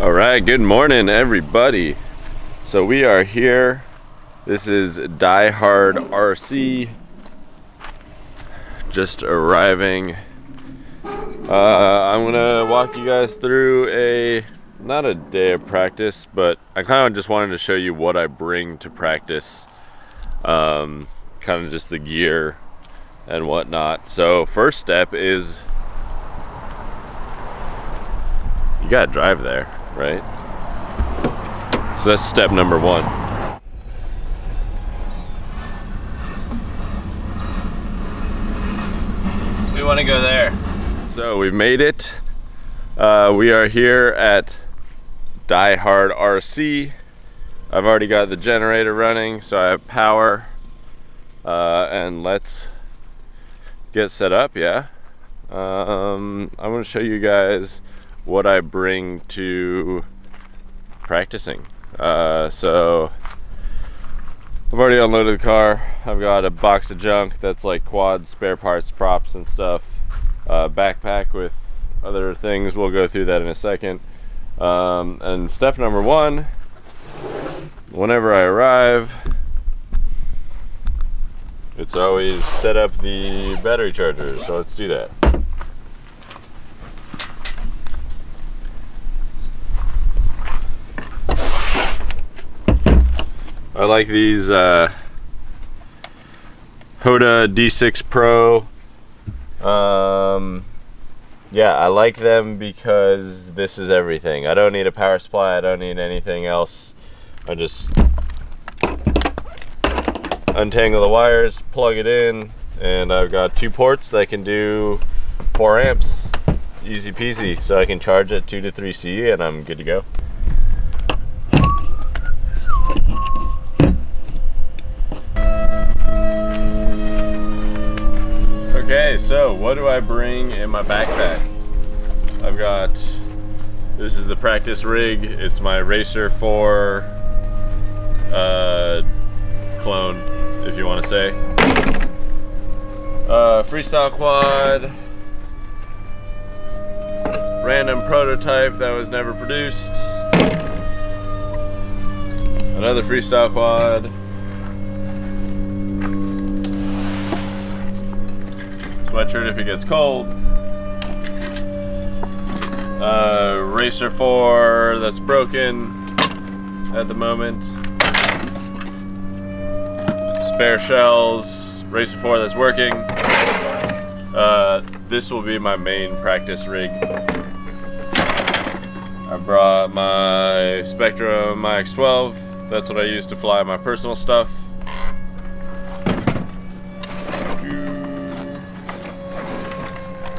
All right, good morning everybody. So we are here. This is Die Hard RC. Just arriving. I'm gonna walk you guys through not a day of practice, but I kind of just wanted to show you what I bring to practice. Kind of just the gear and whatnot. So first step is you gotta drive there, right? So that's step number one. We want to go there. So we've made it. We are here at Die Hard RC. I've already got the generator running, so I have power. And let's get set up, yeah. I'm going to show you guys what I bring to practicing. So I've already unloaded the car. I've got a box of junk that's like quad spare parts, props and stuff. Backpack with other things. We'll go through that in a second. And step number one, whenever I arrive, it's always set up the battery charger. So let's do that. I like these Hoda D6 Pro. Yeah, I like them because this is everything. I don't need a power supply. I don't need anything else. I just untangle the wires, plug it in, and I've got 2 ports that can do 4 amps. Easy peasy. So I can charge at 2 to 3 C and I'm good to go. Okay, so what do I bring in my backpack? I've got, this is the practice rig. It's my Racer 4 clone, if you want to say. Freestyle quad. Random prototype that was never produced. Another freestyle quad. Sweatshirt if it gets cold. Racer 4 that's broken at the moment. Spare shells. Racer 4 that's working. This will be my main practice rig. I brought my Spectrum MyX12. That's what I use to fly my personal stuff.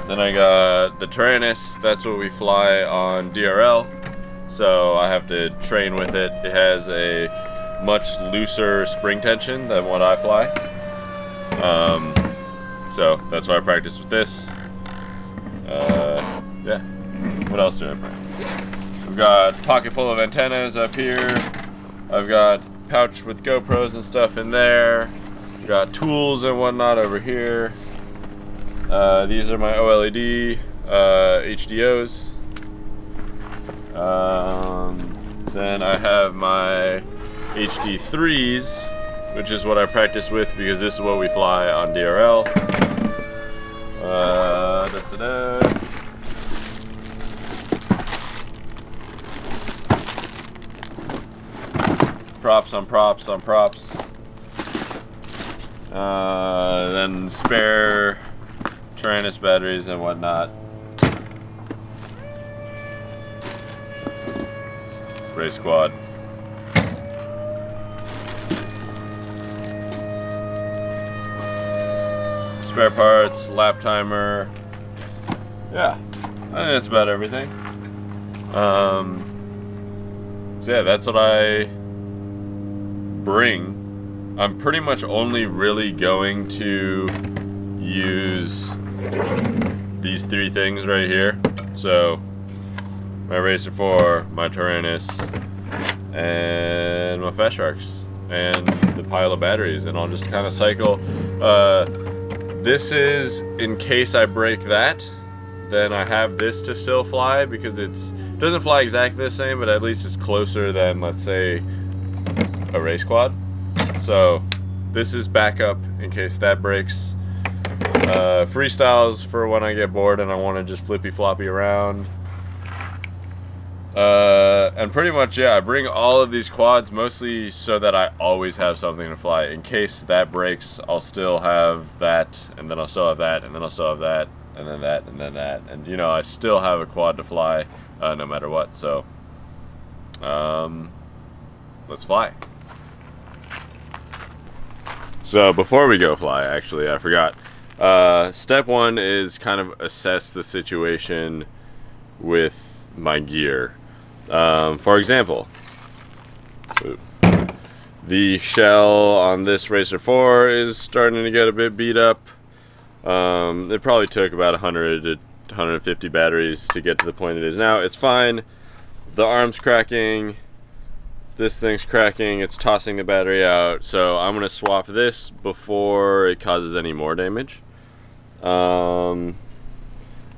Then I got the Tyrannus, that's what we fly on DRL, so I have to train with it. It has a much looser spring tension than what I fly. So that's why I practice with this. Yeah, what else do I bring? I've got a pocket full of antennas up here. I've got pouch with GoPros and stuff in there. I've got tools and whatnot over here. These are my OLED HDOs. Then I have my HD3s, which is what I practice with because this is what we fly on DRL. Props on props on props. Then spare Tyrannus batteries and whatnot. Race quad. Spare parts, lap timer. Yeah, I think that's about everything. So yeah, that's what I bring. I'm pretty much only really going to use these 3 things right here. So my Racer 4, my Tyrannus, and my Fast Sharks, and the pile of batteries, and I'll just kind of cycle. This is in case I break that, then I have this to still fly because it's Doesn't fly exactly the same, but at least it's closer than, let's say, a race quad. So this is backup in case that breaks. Freestyles for when I get bored and I want to just flippy floppy around. And pretty much, yeah, I bring all of these quads mostly so that I always have something to fly. In case that breaks, I'll still have that, and then I'll still have that, and then I'll still have that, and then that, and then that. And, you know, I still have a quad to fly no matter what. So, let's fly. So, before we go fly, actually, I forgot. Step one is kind of assess the situation with my gear. For example, the shell on this Racer 4 is starting to get a bit beat up. It probably took about 100 to 150 batteries to get to the point it is now. It's fine. The arm's cracking. This thing's cracking. It's tossing the battery out. So I'm going to swap this before it causes any more damage. And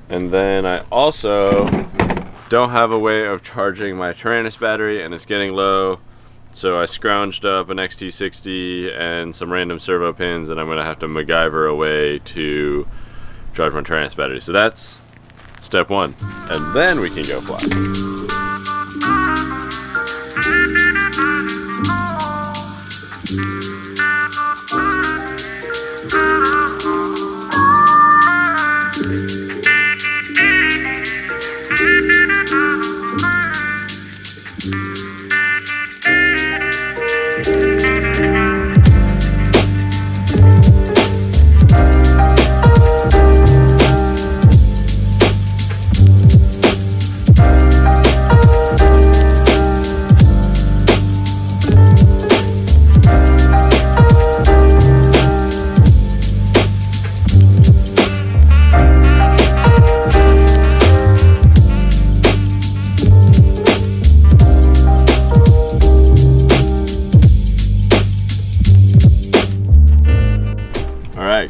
then I also don't have a way of charging my Tyrannus battery, and it's getting low, so I scrounged up an XT60 and some random servo pins, and I'm going to have to MacGyver a way to charge my Tyrannus battery. So that's step one, and then we can go fly.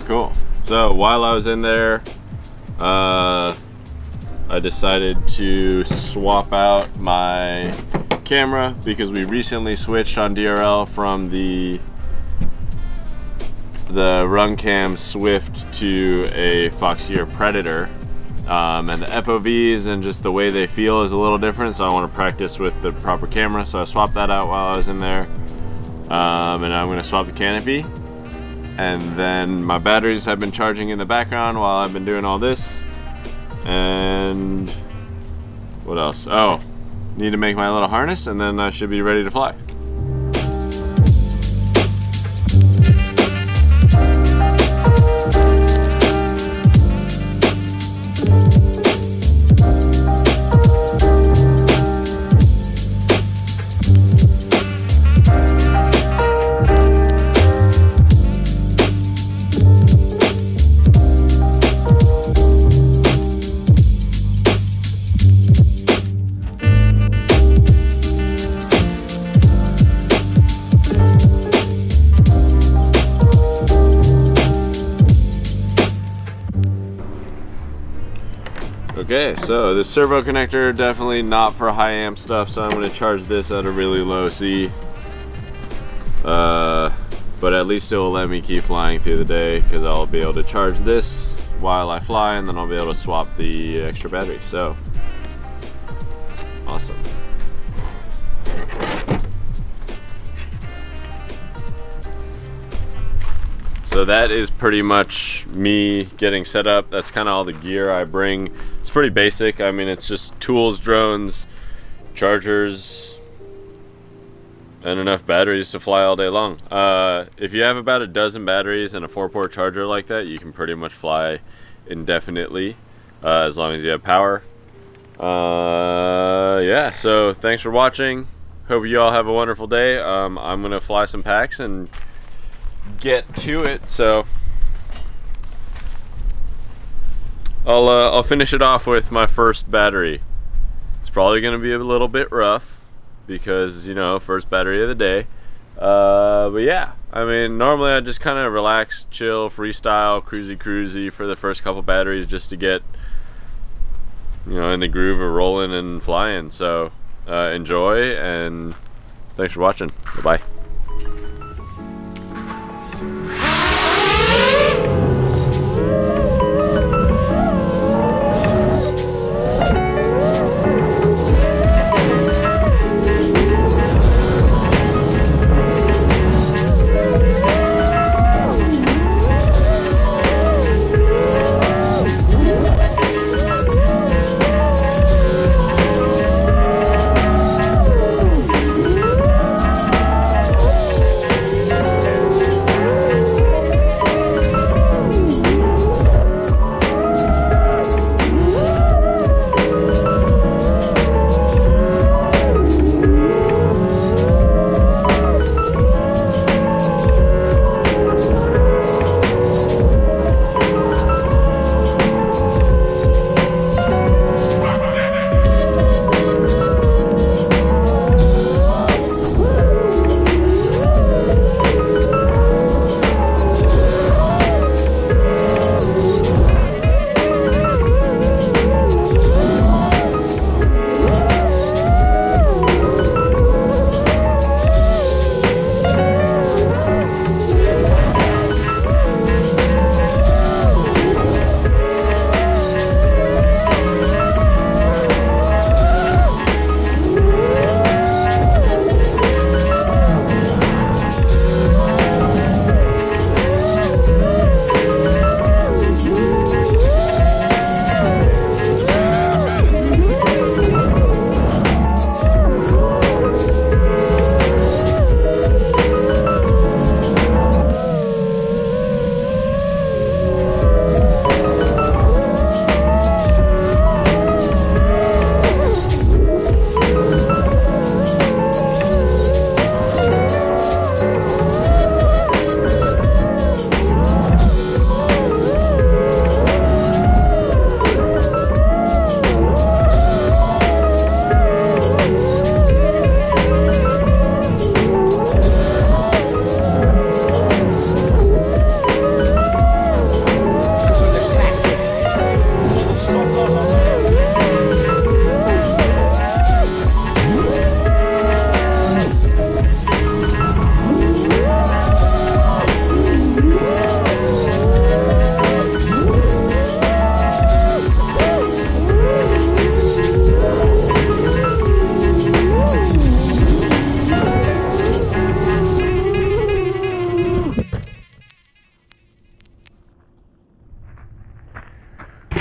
Cool. So while I was in there, I decided to swap out my camera because we recently switched on DRL from the Runcam Swift to a Foxier Predator, and the FOVs and just the way they feel is a little different, so I want to practice with the proper camera. So I swapped that out while I was in there, and I'm going to swap the canopy. And then my batteries have been charging in the background while I've been doing all this. And what else? Oh, need to make my little harness, and then I should be ready to fly. Okay, so the servo connector, definitely not for high amp stuff, so I'm going to charge this at a really low C. But at least it will let me keep flying through the day, because I'll be able to charge this while I fly, and then I'll be able to swap the extra battery. So, awesome. So that is pretty much me getting set up. That's kind of all the gear I bring. It's pretty basic. I mean, it's just tools, drones, chargers, and enough batteries to fly all day long. If you have about a dozen batteries and a 4-port charger like that, you can pretty much fly indefinitely, as long as you have power. Yeah, so thanks for watching. Hope you all have a wonderful day. I'm gonna fly some packs and get to it, so I'll finish it off with my first battery. It's probably gonna be a little bit rough because, you know, first battery of the day, but yeah, I mean, normally I just kind of relax, chill, freestyle, cruisy for the first couple batteries just to get you know, in the groove of rolling and flying. So enjoy, and thanks for watching. Bye-bye.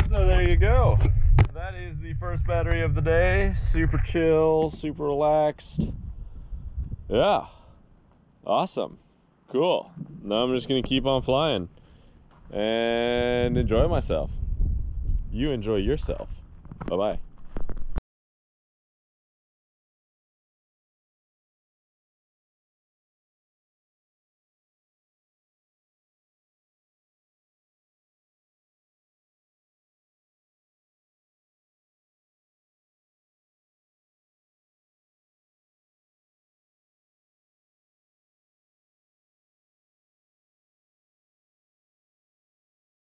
So there you go. That is the first battery of the day. Super chill, super relaxed. Yeah. Awesome. Cool. Now I'm just gonna keep on flying and enjoy myself. You enjoy yourself. Bye-bye.